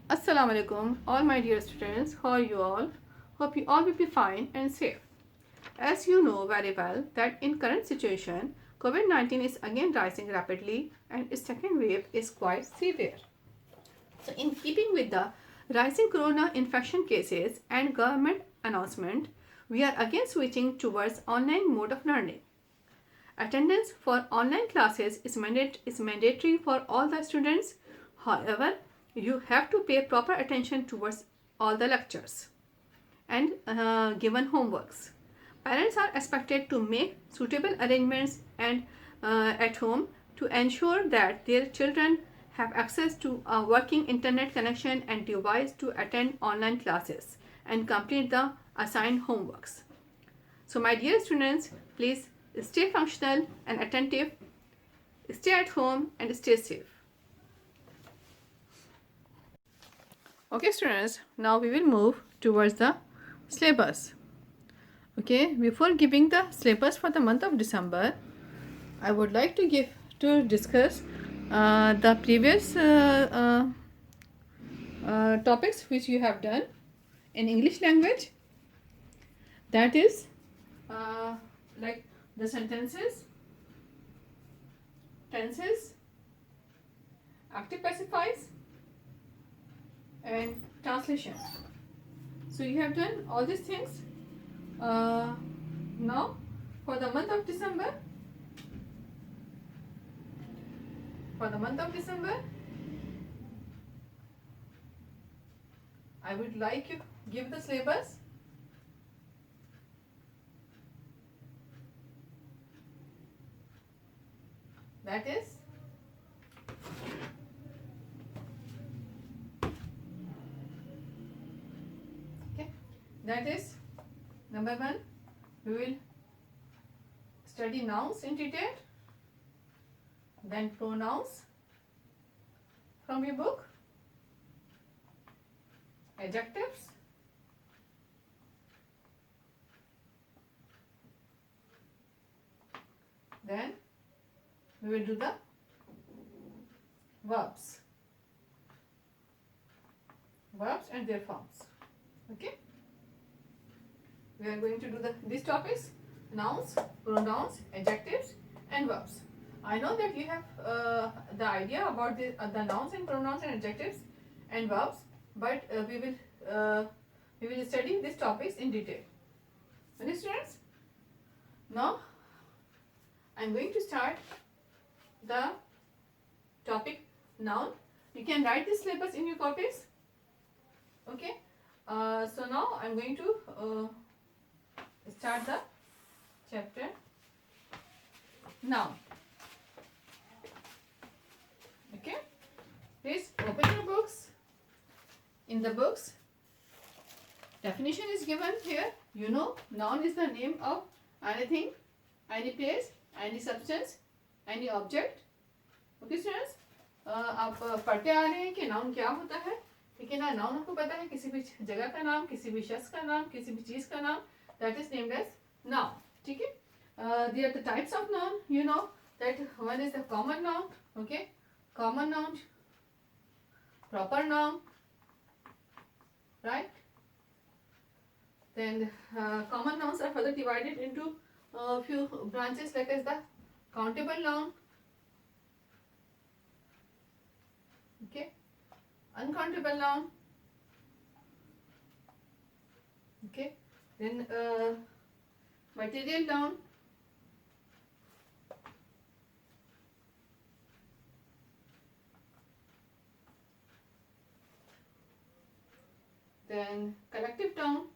Assalamu alaikum, all my dear students. How are you all? Hope you all will be fine and safe. As you know very well that in current situation, COVID-19 is again rising rapidly and its second wave is quite severe. So in keeping with the rising corona infection cases and government announcement, we are again switching towards online mode of learning. Attendance for online classes is mandatory for all the students. However, you have to pay proper attention towards all the lectures and given homeworks. Parents are expected to make suitable arrangements and at home to ensure that their children have access to a working internet connection and device to attend online classes and complete the assigned homeworks. So, my dear students, please stay functional and attentive, stay at home, and stay safe. Okay, students, now we will move towards the syllabus. Okay, before giving the syllabus for the month of December, I would like to discuss the previous topics which you have done in English language. That is like the sentences, tenses, active pacifies, and translation. So you have done all these things. Now for the month of December, I would like you give the syllabus. That is okay. That is number 1. We will study nouns in detail, then pronouns from your book, adjectives, then we will do the verbs and their forms. Okay, we are going to do these topics: nouns, pronouns, adjectives, and verbs. I know that you have the idea about the nouns and pronouns and adjectives and verbs, but we will study these topics in detail. Okay, students? Now I am going to start the topic noun. You can write this syllabus in your copies. Okay. So now I am going to start the chapter noun. Okay. Please open your books. In the books, definition is given here. You know, noun is the name of anything, any place, any substance, any object. Okay, students? आप पढ़ते आ रहे हैं कि noun क्या होता है, ठीक है ना. नाउन आपको पता है, किसी भी जगह का नाम, किसी भी शख्स का नाम, किसी भी चीज का नाम, that is named as noun. ठीक है. There are the types of noun. You know that one is the common noun. Okay, common noun, proper noun, right? Then common nouns are further divided into a few branches, like as the countable noun. Okay, uncountable noun. Okay, then material noun. Then collective noun.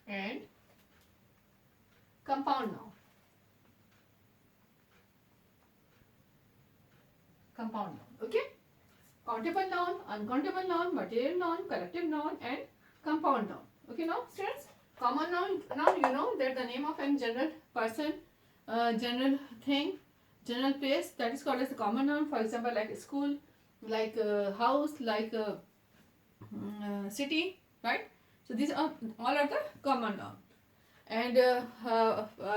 And compound noun. Compound noun. Okay, countable noun, uncountable noun, material noun, collective noun, and compound noun. Okay, now students, common noun, you know that the name of any general person, general thing, general place, that is called as the common noun. For example, like school, like house, like city, right? So these are all are the common noun. And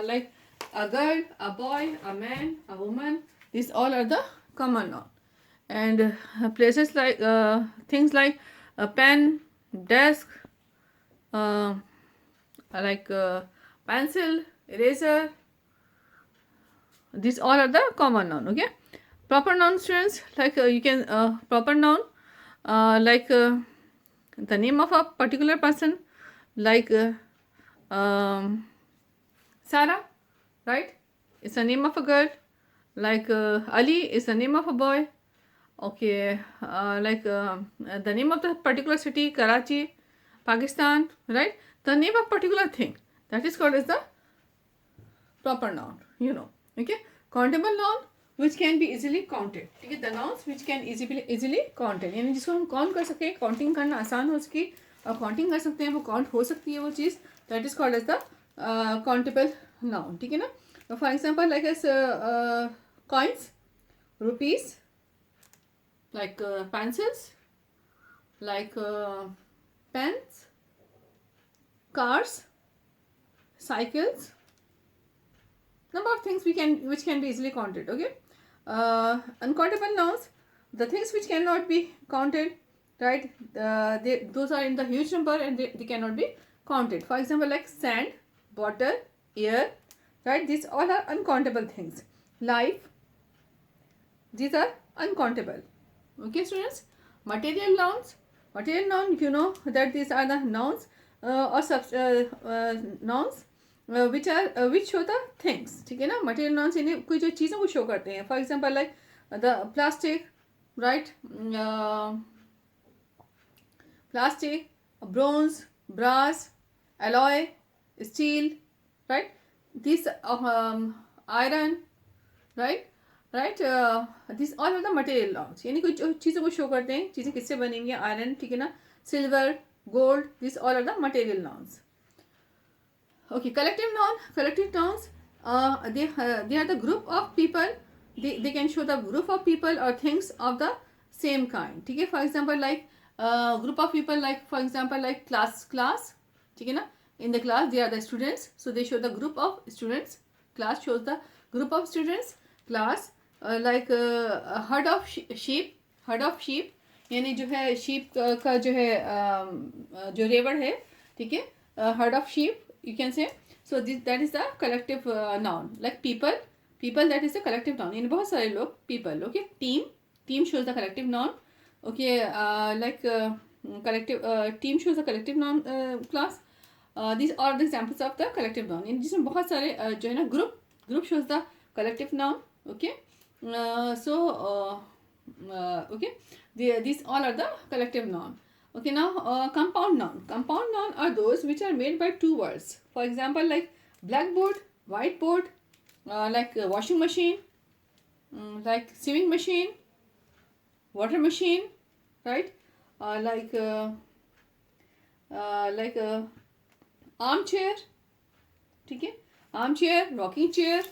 like a girl, a boy, a man, a woman. These all are the common noun. And places like things like a pen, desk, uh, like pencil, eraser. These all are the common noun. Okay. Proper noun, students, like you can proper noun like the name of a particular person, like Sarah, right? It's the name of a girl. Like Ali is the name of a boy. Okay, like the name of the particular city, Karachi, Pakistan, right? The name of particular thing, that is called as the proper noun. Okay. Countable noun which can be easily counted. ठीक है, the nouns which can easily counted, यानी जिसको हम count कर सके, counting करना आसान हो सके और काउंटिंग कर सकते हैं, वो काउंट हो सकती है वो चीज़, that is called as the countable noun. ठीक है ना. For example like as coins, rupees, like pencils, like pens, cars, cycles, number of things which can be easily counted. Okay. Uncountable nouns, the things which cannot be counted, right? Those are in the huge number and they cannot be counted. For example, like sand, water, air, right? These all are uncountable things. Life, these are uncountable. Okay, students. Material nouns, material noun, you know that these are the nouns or nouns which show the things. ठीक है ना. Material nouns यानी कोई जो चीज़ों को show करते हैं. For example, like the plastic, right? Plastic, bronze, brass, alloy, steel, right? These iron, right? These all are the material nouns. यानी कुछ चीज़ों को शो करते हैं, चीज़ें किससे बनेंगी. आयरन, ठीक है ना. Silver, gold, this all are the material nouns. Okay, collective noun. Collective nouns, they are the group of people. They can show the group of people or things of the same kind. ठीक है. For example, like group of people, like for example, like class. ठीक है ना. In the class, they are the students, so they show the group of students. Class shows the group of students. Class, like herd of sheep, यानी जो है sheep का जो है जो रेवड़ है, ठीक है. Herd of sheep, you can say. So that is the collective noun. Like people, that is the collective noun. यानी बहुत सारे लोग, people. Okay. Team shows the collective noun. Okay. Like collective team shows the collective noun. Class. These are the examples of the collective noun. यानी जिसमें बहुत सारे जो है ना group shows the collective noun. Okay. Okay. These all are the collective noun. Okay. Now compound noun are those which are made by two words. For example, like blackboard, whiteboard, like washing machine, like sewing machine, water machine, right? Like armchair, ठीक है. Armchair, rocking chair,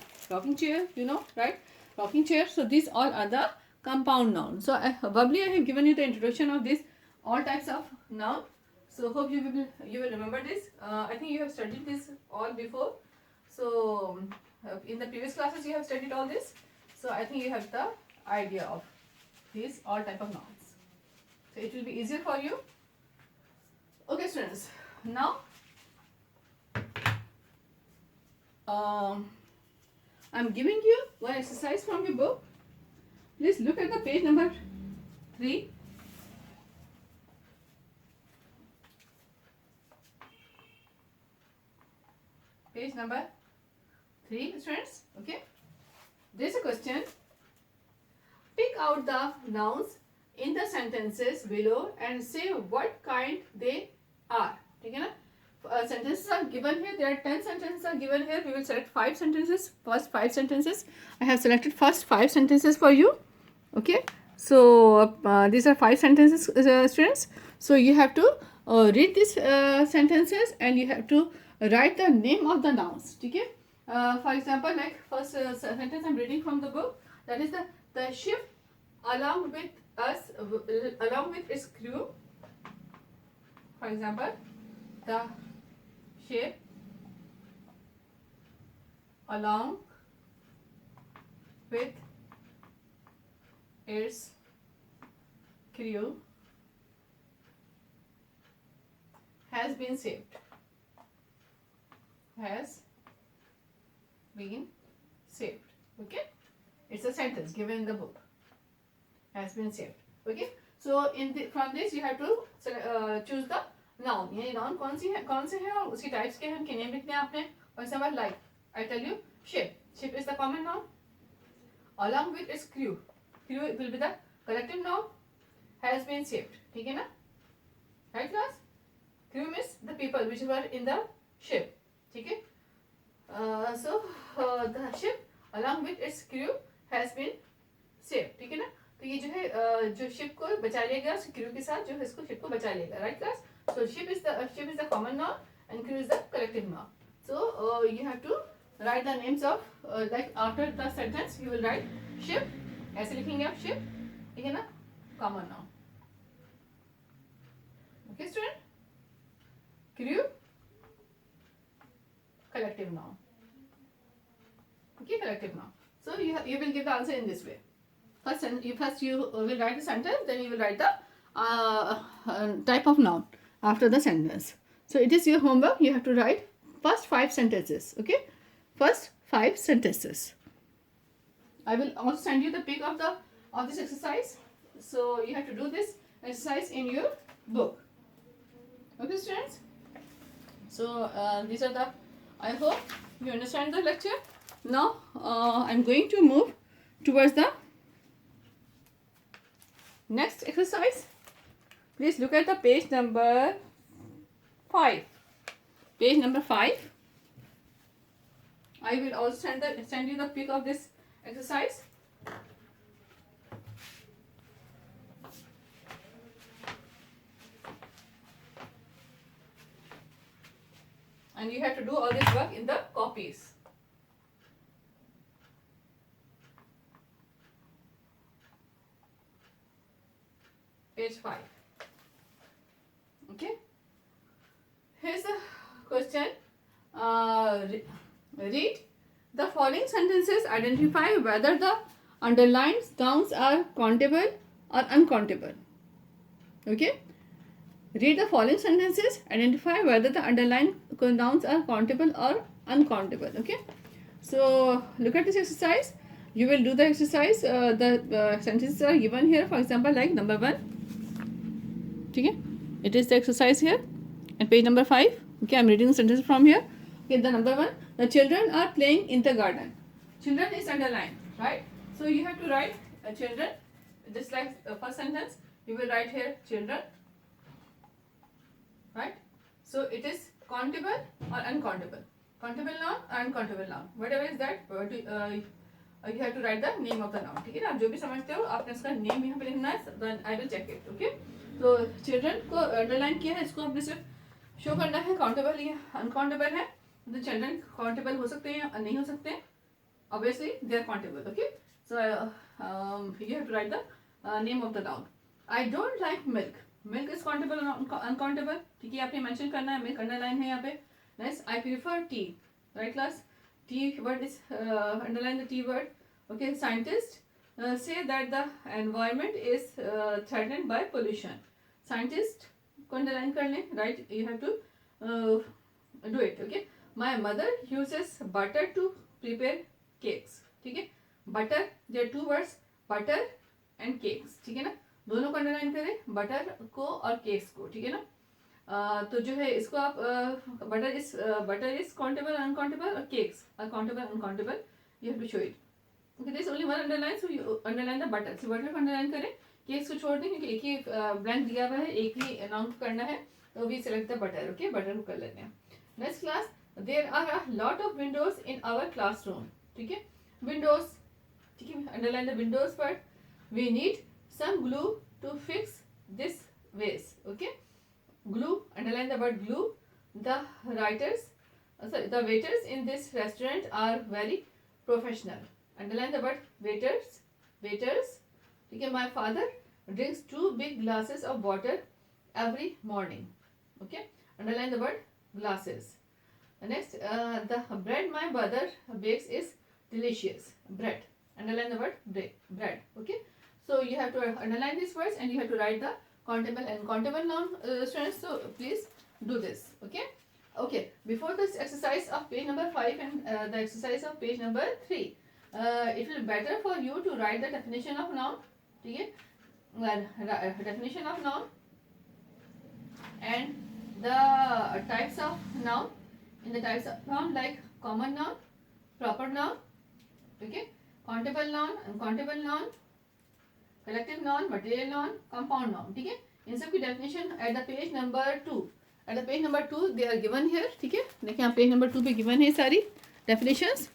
you know, right? Rocking chair. So these all are the compound nouns. So Bubbly, I have given you the introduction of this all types of noun. So hope you will remember this. I think you have studied this all before. So in the previous classes you have studied all this. So I think you have the idea of these all type of nouns. So it will be easier for you. Okay, students. Now I'm giving you one exercise from your book. Please look at the page number 3. Page number 3, students. Okay. There's a question. Pick out the nouns in the sentences below and say what kind they are. ठीक है ना. Sentences are given here. There are 10 sentences are given here. We will select 5 sentences. First 5 sentences. I have selected first 5 sentences for you. Okay. So these are 5 sentences, students. So you have to read these sentences and you have to write the name of the nouns. Okay. For example, like first sentence I'm reading from the book. That is the ship along with its crew. For example, the ship along with its crew has been saved. Has been saved. Okay, it's a sentence given in the book. Has been saved. Okay, so from this you have to choose the noun. ये noun कौन से है और उसकी types के हैं, उनके name लिखने हैं आपने. For example, like I tell you, ship. Ship is the common noun. Along with its crew. Crew will be the collective noun. Has been saved. ठीक है ना? Right class? Crew means the people which were in the ship. ठीक है? So the ship along with its crew has been saved. ठीक है ना? तो ये जो है जो शिप को बचा लेगा, उस क्रू के साथ जो है इसको शिप को बचा लेगा. Right class? So ship is the common noun and crew is the collective noun. So you have to write the names of like after the sentence you will write ship. ऐसे लिखेंगे आप ship. ठीक है ना? Common noun. Okay student? Crew collective noun. Okay, collective noun. So you will give the answer in this way. First you will write the sentence, then you will write the type of noun after the sentence. So it is your homework. You have to write first 5 sentences. Okay, first 5 sentences. I will also send you the pic of this exercise. So you have to do this exercise in your book. Okay, students. So these are the. I hope you understand the lecture. Now I'm going to move towards the next exercise. Please look at the page number 5. Page number 5. I will also send you the pic of this exercise. And you have to do all this work in the copies. Page 5. Okay. Here's the question. Read the following sentences. Identify whether the underlined nouns are countable or uncountable. Okay. Read the following sentences. Identify whether the underlined nouns are countable or uncountable. Okay. So look at this exercise. You will do the exercise. The sentences are given here. For example, like number 1. Okay. It is the exercise here. And page number 5. Okay. I am reading the sentence from here. Okay. The number 1. The children are playing in the garden. Children is underlined. Right. So you have to write children. Just like the first sentence. You will write here children. Right. So it is countable or uncountable. Countable noun or uncountable noun. Whatever is that, you have to write the name of the noun. ठीक है ना? आप जो भी समझते हो आपने उसका name यहाँ पे लिखना है. Then I will check it. Okay. तो children को underline किया है, इसको आपने सिर्फ show करना है countable या uncountable है. तो children countable हो सकते हैं या नहीं हो सकते हैं. Obviously they are countable. Okay. So you have to write the name of the noun. I don't like milk. Milk is countable or uncountable. ठीक है, आपने mention करना है. Milk underline है यहाँ पे. Next, I prefer tea. Right class? Tea word is underline the T word. Okay, scientists say that the environment is threatened by pollution. Scientists को underline कर लें. Right? You have to do it. Okay. My mother uses butter to prepare cakes. ठीक है? Butter. There are 2 words. Butter and cakes. ठीक है ना? दोनों को अंडरलाइन करें, बटर को और केक्स को. ठीक है ना? तो जो है इसको आप बटर इज काउंटेबल अनकाउंटेबल और cakes are countable uncountable. You have to show it. Okay, there is only one underline, so you underline the butter. So butter को अंडरलाइन करें, केक्स को छोड़ दें क्योंकि एक ही ब्लैंक दिया हुआ है, एक ही अनाउंस करना है. तो we select the butter. Okay, butter को कर लेते हैं. Next class, there are a lot of windows in our classroom. ठीक है, विंडोज. ठीक है, अंडरलाइन द विंडोज पर. We need some glue to fix this vase. Okay, glue, underline the word glue. The waiters in this restaurant are very professional. Underline the word waiters. Okay, my father drinks 2 big glasses of water every morning. Okay, underline the word glasses. Next, the bread my brother bakes is delicious. Bread. Underline the word bread. Okay. So you have to underline these words and you have to write the countable and countable noun, students. So please do this. Okay. Okay. Before this exercise of page number 5 and the exercise of page number 3, it will be better for you to write the definition of noun. Okay. Definition of noun and the types of noun. In the types of noun like common noun, proper noun, okay, countable noun, uncountable noun, collective noun, material noun, compound noun. ठीक है, इन सब की definition at the page number 2. At the page number 2 they are given here. ठीक है, देखिए यहाँ page number 2 पे given है सारी definitions.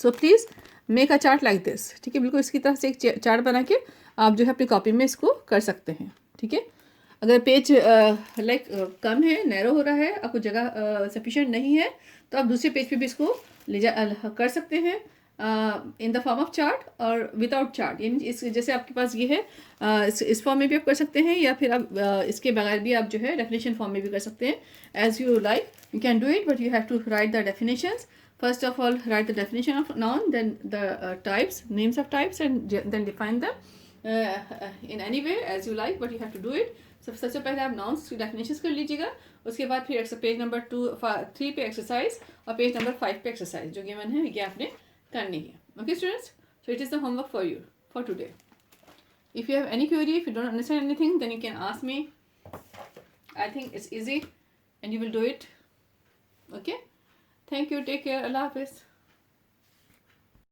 So please make a chart like this. ठीक है, बिल्कुल इसकी तरह से एक चार्ट बना के आप जो है अपनी कॉपी में इसको कर सकते हैं. ठीक है, अगर पेज लाइक कम है, नैरो हो रहा है, आपको जगह सफिशिएंट नहीं है, तो आप दूसरे पेज पे भी इसको ले जा कर सकते हैं in the form of chart और विदाउट चार्ट. यानी इस जैसे आपके पास ये है इस फॉर्म में भी आप कर सकते हैं या फिर आप इसके बगैर भी आप जो है डेफिनेशन फॉर्म में भी कर सकते हैं. As you like you can do it, but you have to write the definitions. First of all, write the definition of noun, then the types, names of types, and then define them in any way as you like, but you have to do it. सबसे पहले आप nouns की definitions कर लीजिएगा, उसके बाद फिर page number 3 पे एक्सरसाइज और पेज नंबर 5 पे एक्सरसाइज जो गिवन है ये आपने करनी है. Okay students, so it is the homework for you for today. If you have any query, if you don't understand anything, then you can ask me. I think it's easy and you will do it. Okay, thank you, take care, अल्लाह हाफिज़.